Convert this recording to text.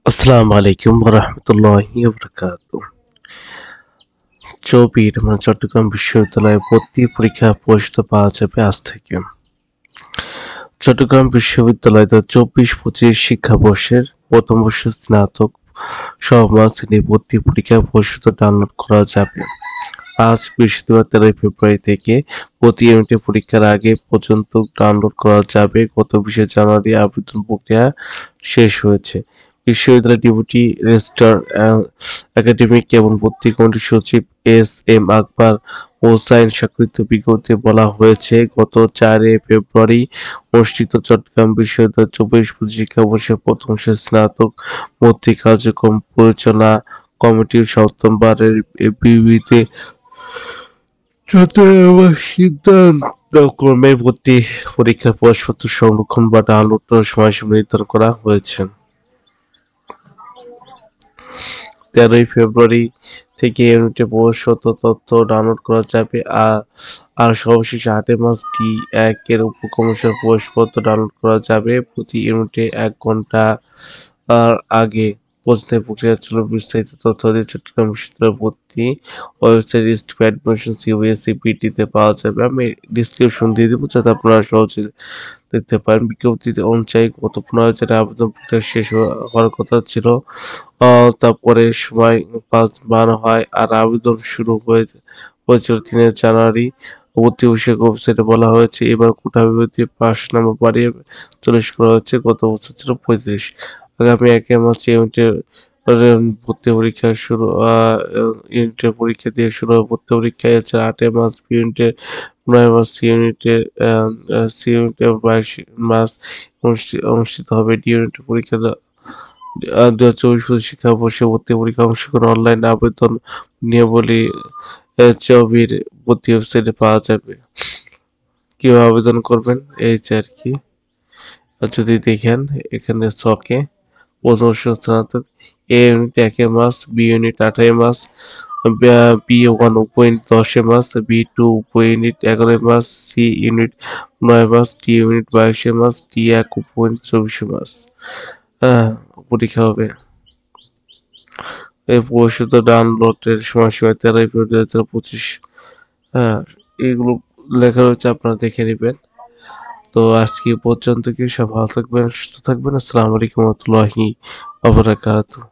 আসসালামু আলাইকুম রহমতুল্লাহি বারাকাতুহু। চট্টগ্রাম বিশ্ববিদ্যালয়ে ভর্তি পরীক্ষা পরিচিত পাওয়া যাবে আজ থেকে। চট্টগ্রাম বিশ্ববিদ্যালয় ২০২৪-২৫ শিক্ষাবর্ষের প্রথম বর্ষের স্নাতক সমাজ শ্রেণী ভর্তি পরীক্ষা পরিচিত ডাউনলোড করা যাবে। আজ বৃহস্পতিবার ১৩ ফেব্রুয়ারি থেকে প্রতি ইউনিটে পরীক্ষার আগে পর্যন্ত ডাউনলোড করা যাবে। গত ২০ জানুয়ারি আবেদন প্রক্রিয়া শেষ হয়েছে। বিশ্ববিদ্যালয়ের ডেপুটি রেজিস্ট্রার একাডেমিক এবং ভর্তি কমিটির সচিব এস.এম. আকবর হোসাইন স্বাক্ষরিত বিজ্ঞপ্তিতে বলা হয়েছে, গত ৪ ফেব্রুয়ারি অনুষ্ঠিত চট্টগ্রাম বিশ্ববিদ্যালয়ের ২৪-২৫ শিক্ষাবর্ষের প্রথম বর্ষের স্নাতক ভর্তি কার্যক্রম পরিচালনা কমিটির সপ্তমবারের বিবৃতিতে সিদ্ধান্তক্রমে ভর্তি পরীক্ষার প্রবেশপত্র সংরক্ষণ বা ডাউনলোডের সময়সীমা নির্ধারণ করা হয়েছে। ১৩ ফেব্রুয়ারি থেকে ইউনিটে প্রবেশপত্র তথ্য ডাউনলোড করা যাবে। আর সর্বশেষ ৮ মার্চ D1 এর উপকমিশনের প্রবেশপত্র ডাউনলোড করা যাবে। প্রতি ইউনিটে ১ ঘণ্টা আগে পৌঁছতে প্রক্রিয়া চলবে। বিস্তারিত তথ্য চট্টগ্রাম বিশ্ববিদ্যালয় ভর্তি ওয়েবসাইট ইনস্টিটিউট ফর অ্যাডমিশন CUSEPT-তে পাওয়া যাবে। আমি ডিসক্রিপশন দিয়ে দেবো যাতে আপনারা সহজে দেখতে পারেন। বিজ্ঞপ্তিতে অনুযায়ী গত ১৫ জানুয়ারি আবেদন প্রক্রিয়া শেষ হওয়ার কথা ছিল। তারপরে সময় ৫ বাড়ানো হয় আর আবেদন শুরু হয়েছিল ৩ জানুয়ারি। ভর্তি বিষয়ক ওয়েবসাইটে বলা হয়েছে, এবার কোটা বিভাগে পাস নাম্বার বাড়িয়ে ৪০ করা হয়েছে। গত বছর ছিল ৩৫। আগামী ১ মার্চ ইউনিটের ভর্তি পরীক্ষা শুরু ইউনিটের পরীক্ষা দিয়ে শুরু হবে ভর্তি পরীক্ষা। এছাড়া ৮ মার্চ বি ইউনিটের, ৯ মার্চ সি ইউনিটের ২২ মার্চ অনুষ্ঠিত হবে ডি ইউনিটের পরীক্ষা। ২০২৪-২৫ শিক্ষাবর্ষে ভর্তি পরীক্ষা অংশগ্রহণ অনলাইন আবেদন নিয়মাবলী চবির ভর্তি ওয়েবসাইটে পাওয়া যাবে। কিভাবে আবেদন করবেন এই যে আর কি। যদি দেখেন এখানে ছকে প্রথম বর্ষের স্নাতক A unit ১ March, B unit ৮ March, B1 উপইউনিট ১০ মার্চ, B2 উপইউনিট ১১ March, C unit ৯ March, D unit ২২ March, D1 উপইউনিট ২৪ মার্চ পরীক্ষা হবে। এই প্রবেশিত ডাউনলোডের সময়সীমা ১৩ ফেব্রুয়ারি ২০২৫। এইগুলো লেখা রয়েছে, আপনারা দেখে নেবেন। তো আজকে পর্যন্ত কি সব ভালো থাকবেন, সুস্থ থাকবেন। আসসালামু আলাইকুম ওয়া রাহমাতুল্লাহি ওয়া বারাকাতুহু।